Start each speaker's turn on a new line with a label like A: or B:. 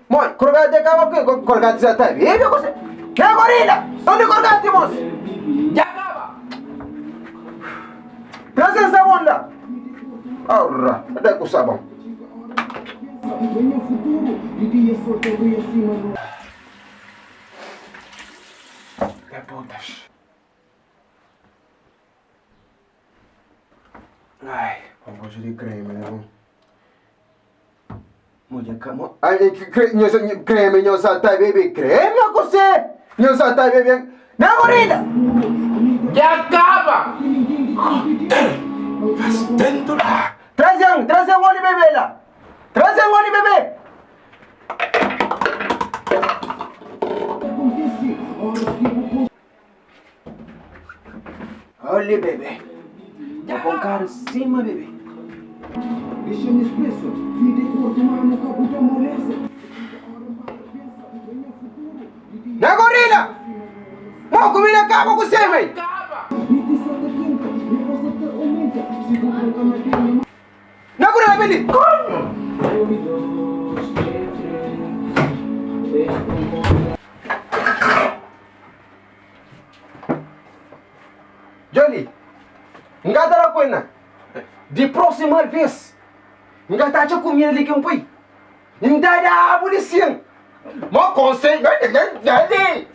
A: Mãe, colgate acaba com colgate já tá vivo, você. Que gorila? Onde colgate, moço? Já acaba. Traz essa onda. Ora, até com o sabão. É putas. Ai, vamos de creme, né? Mulher, calma. Ai, creme, não salta, bebê. Creme, você? Não salta, bebê. Não, gorila. Já acaba. Faz tanto lá. Traz um olho, bebê lá. Traz um olho, bebê. Olha, bebê. Vou colocar cima, bebê. Deixa-me expresso. Vida corto, mano, cabuta moleza. Na gorila! Mau comida acaba com você, velho! Na gorila, Billy! Johnny, enggak ada apa na. Di próxima vez, enggak tá a comida ali que um pai. Ainda dá a polícia. Mau conselho, jadi.